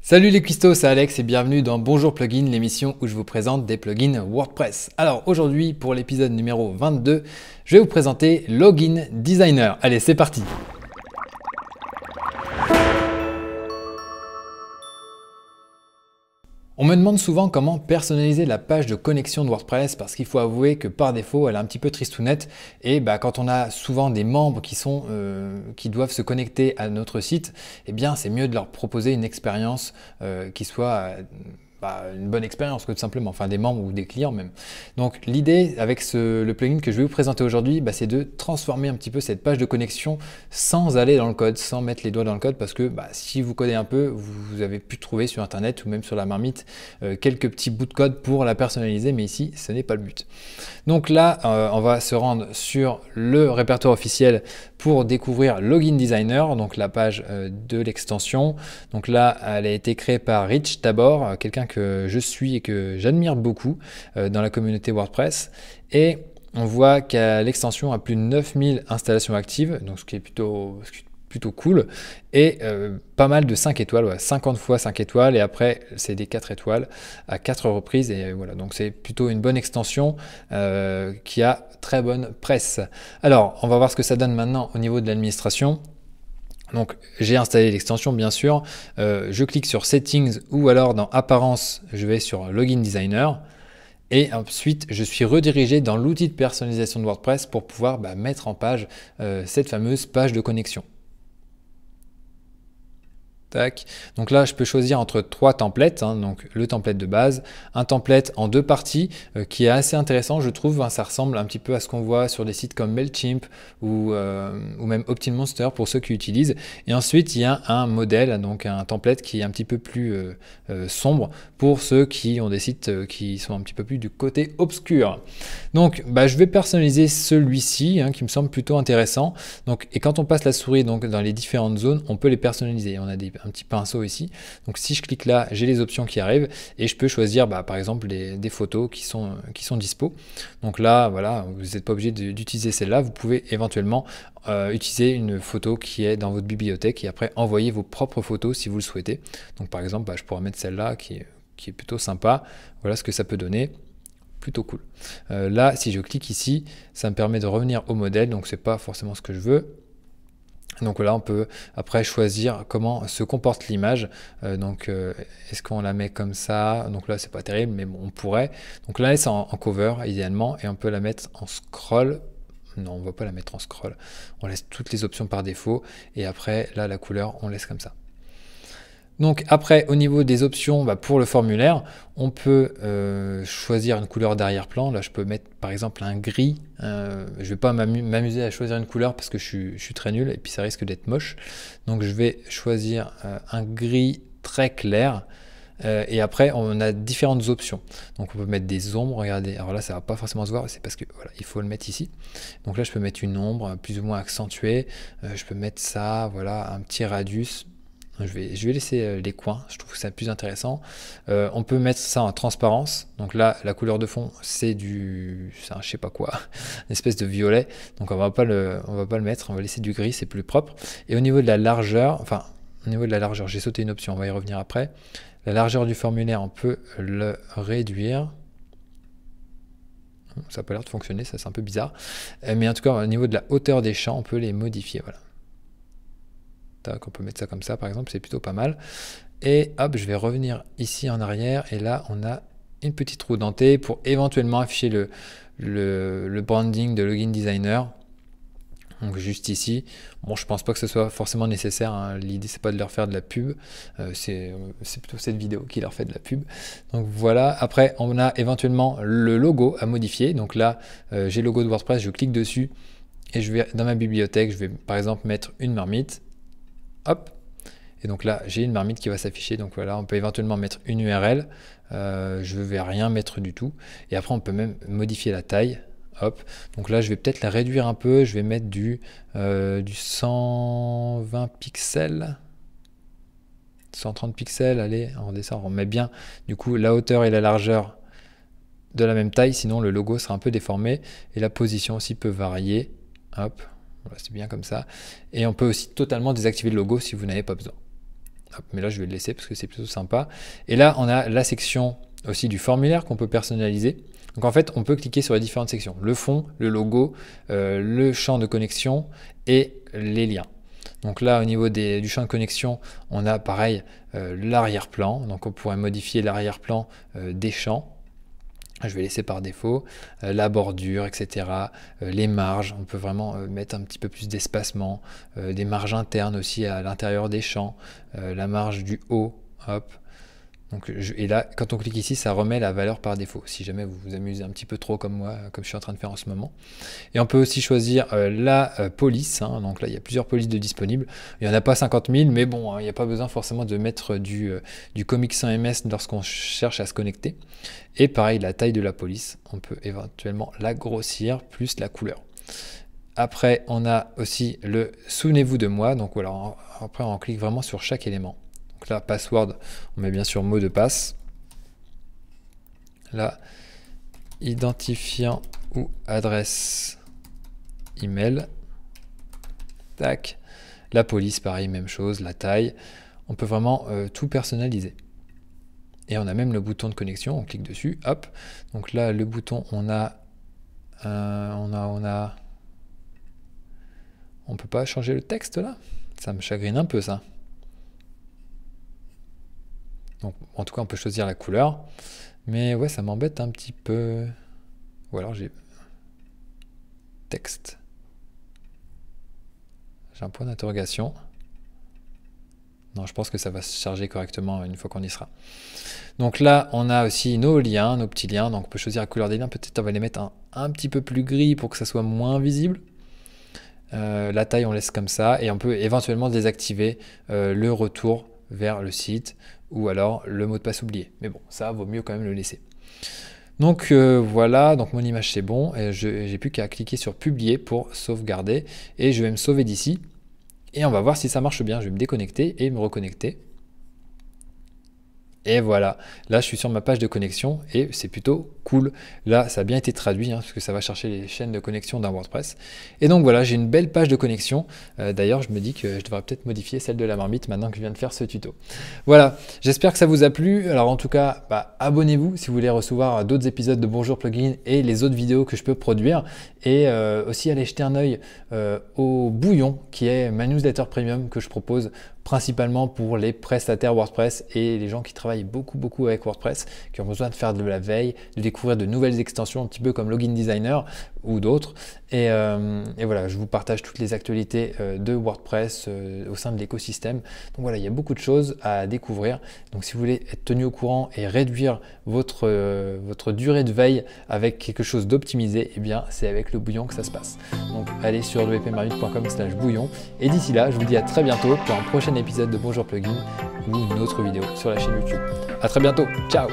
Salut les cuistots, c'est Alex et bienvenue dans Bonjour Plugin, l'émission où je vous présente des plugins WordPress. Alors aujourd'hui, pour l'épisode numéro 22, je vais vous présenter Login Designer. Allez, c'est parti! On me demande souvent comment personnaliser la page de connexion de WordPress parce qu'il faut avouer que par défaut, elle est un petit peu tristounette et quand on a souvent des membres qui doivent se connecter à notre site, eh bien c'est mieux de leur proposer une expérience qui soit une bonne expérience que tout simplement, enfin des membres ou des clients même. Donc l'idée avec le plugin que je vais vous présenter aujourd'hui, c'est de transformer un petit peu cette page de connexion sans aller dans le code, sans mettre les doigts dans le code parce que si vous codez un peu, vous avez pu trouver sur internet ou même sur la marmite quelques petits bouts de code pour la personnaliser, mais ici ce n'est pas le but. Donc là on va se rendre sur le répertoire officiel pour découvrir Login Designer, donc la page de l'extension. Donc là elle a été créée par Rich Tabor, quelqu'un que je suis et que j'admire beaucoup dans la communauté WordPress, et on voit que l'extension a plus de 9000 installations actives, donc ce qui est plutôt cool, et pas mal de 5 étoiles, 50 fois 5 étoiles, et après c'est des 4 étoiles à 4 reprises, et voilà, donc c'est plutôt une bonne extension qui a très bonne presse. Alors on va voir ce que ça donne maintenant au niveau de l'administration. Donc j'ai installé l'extension bien sûr, je clique sur Settings ou alors dans Apparence, je vais sur Login Designer et ensuite je suis redirigé dans l'outil de personnalisation de WordPress pour pouvoir mettre en page cette fameuse page de connexion. Tac. Donc là, je peux choisir entre 3 templates, donc le template de base, un template en 2 parties qui est assez intéressant, je trouve. Ça ressemble un petit peu à ce qu'on voit sur des sites comme Mailchimp ou même OptinMonster pour ceux qui utilisent. Et ensuite, il y a un modèle, donc un template qui est un petit peu plus sombre pour ceux qui ont des sites qui sont un petit peu plus du côté obscur. Donc, je vais personnaliser celui-ci qui me semble plutôt intéressant. Donc, et quand on passe la souris donc, dans les différentes zones, on peut les personnaliser. On a un petit pinceau ici, donc si je clique là, j'ai les options qui arrivent et je peux choisir par exemple des photos qui sont dispo. Donc là voilà, vous n'êtes pas obligé d'utiliser celle-là, vous pouvez éventuellement utiliser une photo qui est dans votre bibliothèque et après envoyer vos propres photos si vous le souhaitez. Donc par exemple je pourrais mettre celle-là qui est plutôt sympa. Voilà ce que ça peut donner, plutôt cool. Là si je clique ici, ça me permet de revenir au modèle, donc c'est pas forcément ce que je veux. Donc là on peut après choisir comment se comporte l'image, est-ce qu'on la met comme ça? Donc là c'est pas terrible, mais bon, on pourrait. Donc là c'est en cover idéalement, et on peut la mettre en scroll. Non, on va pas la mettre en scroll, on laisse toutes les options par défaut, et après là la couleur on laisse comme ça. Donc après, au niveau des options, pour le formulaire, on peut choisir une couleur d'arrière-plan. Là, je peux mettre par exemple un gris. Je ne vais pas m'amuser à choisir une couleur parce que je suis très nul et puis ça risque d'être moche. Donc je vais choisir un gris très clair. Et après, on a différentes options. Donc on peut mettre des ombres, regardez. Alors là, ça va pas forcément se voir, c'est parce que voilà, il faut le mettre ici. Donc là, je peux mettre une ombre plus ou moins accentuée. Je peux mettre ça, voilà, un petit radius. Je vais laisser les coins, je trouve que c'est plus intéressant. On peut mettre ça en transparence. Donc là, la couleur de fond, c'est un je sais pas quoi, une espèce de violet. Donc on va pas le mettre, on va laisser du gris, c'est plus propre. Et au niveau de la largeur, j'ai sauté une option, on va y revenir après. La largeur du formulaire, on peut le réduire. Ça n'a pas l'air de fonctionner, ça c'est un peu bizarre. Mais en tout cas, au niveau de la hauteur des champs, on peut les modifier, voilà. On peut mettre ça comme ça par exemple, c'est plutôt pas mal. Et hop, je vais revenir ici en arrière et là on a une petite roue dentée pour éventuellement afficher le branding de Login Designer. Donc juste ici, bon je pense pas que ce soit forcément nécessaire, l'idée c'est pas de leur faire de la pub, c'est plutôt cette vidéo qui leur fait de la pub. Donc voilà, après on a éventuellement le logo à modifier. Donc là j'ai le logo de WordPress, je clique dessus et je vais dans ma bibliothèque, je vais par exemple mettre une marmite. Hop, et donc là j'ai une marmite qui va s'afficher. Donc voilà, on peut éventuellement mettre une URL, je ne vais rien mettre du tout, et après on peut même modifier la taille. Hop, donc là je vais peut-être la réduire un peu, je vais mettre du 120 pixels, 130 pixels, allez, on redescend, on met bien du coup la hauteur et la largeur de la même taille, sinon le logo sera un peu déformé, et la position aussi peut varier. Hop, voilà, c'est bien comme ça. Et on peut aussi totalement désactiver le logo si vous n'avez pas besoin. Hop, mais là, je vais le laisser parce que c'est plutôt sympa. Et là, on a la section aussi du formulaire qu'on peut personnaliser. Donc en fait, on peut cliquer sur les différentes sections. Le fond, le logo, le champ de connexion et les liens. Donc là, au niveau du champ de connexion, on a pareil l'arrière-plan. Donc on pourrait modifier l'arrière-plan des champs. Je vais laisser par défaut la bordure, etc. Les marges, on peut vraiment mettre un petit peu plus d'espacement, des marges internes aussi à l'intérieur des champs, la marge du haut, hop. Donc, et là, quand on clique ici, ça remet la valeur par défaut, si jamais vous vous amusez un petit peu trop comme moi, comme je suis en train de faire en ce moment. Et on peut aussi choisir la police, hein. Donc là, il y a plusieurs polices de disponibles. Il n'y en a pas 50 000, mais bon, hein, il n'y a pas besoin forcément de mettre du comics sans MS lorsqu'on cherche à se connecter. Et pareil, la taille de la police, on peut éventuellement la grossir, plus la couleur. Après, on a aussi le « Souvenez-vous de moi ». Donc voilà, après, on clique vraiment sur chaque élément. Donc là, password, on met bien sûr mot de passe. Là, identifiant ou adresse email. Tac. La police, pareil, même chose, la taille. On peut vraiment tout personnaliser. Et on a même le bouton de connexion, on clique dessus, hop. Donc là, le bouton, on peut pas changer le texte là? Ça me chagrine un peu ça. Donc, en tout cas, on peut choisir la couleur. Mais ouais, ça m'embête un petit peu. Ou alors j'ai texte. J'ai un point d'interrogation. Non, je pense que ça va se charger correctement une fois qu'on y sera. Donc là, on a aussi nos liens, nos petits liens. Donc on peut choisir la couleur des liens. Peut-être on va les mettre un petit peu plus gris pour que ça soit moins visible. La taille, on laisse comme ça. Et on peut éventuellement désactiver le retour vers le site ou alors le mot de passe oublié. Mais bon, ça vaut mieux quand même le laisser. Donc voilà, donc mon image c'est bon. Et j'ai plus qu'à cliquer sur publier pour sauvegarder. Et je vais me sauver d'ici. Et on va voir si ça marche bien. Je vais me déconnecter et me reconnecter. Et voilà, là je suis sur ma page de connexion et c'est plutôt cool. Là ça a bien été traduit hein, parce que ça va chercher les chaînes de connexion d'un WordPress. Et donc voilà, j'ai une belle page de connexion. D'ailleurs je me dis que je devrais peut-être modifier celle de la marmite maintenant que je viens de faire ce tuto. Voilà, j'espère que ça vous a plu. Alors en tout cas, abonnez-vous si vous voulez recevoir d'autres épisodes de Bonjour Plugin et les autres vidéos que je peux produire. Et aussi allez jeter un œil au Bouillon qui est ma newsletter premium que je propose principalement pour les prestataires WordPress et les gens qui travaillent beaucoup avec WordPress, qui ont besoin de faire de la veille, de découvrir de nouvelles extensions, un petit peu comme Login Designer ou d'autres. Et voilà, je vous partage toutes les actualités de WordPress au sein de l'écosystème. Donc voilà, il y a beaucoup de choses à découvrir. Donc si vous voulez être tenu au courant et réduire votre durée de veille avec quelque chose d'optimisé, eh bien c'est avec le Bouillon que ça se passe. Donc allez sur wpmarmite.com/bouillon et d'ici là, je vous dis à très bientôt pour un prochain épisode de Bonjour Plugin ou une autre vidéo sur la chaîne YouTube. À très bientôt, ciao!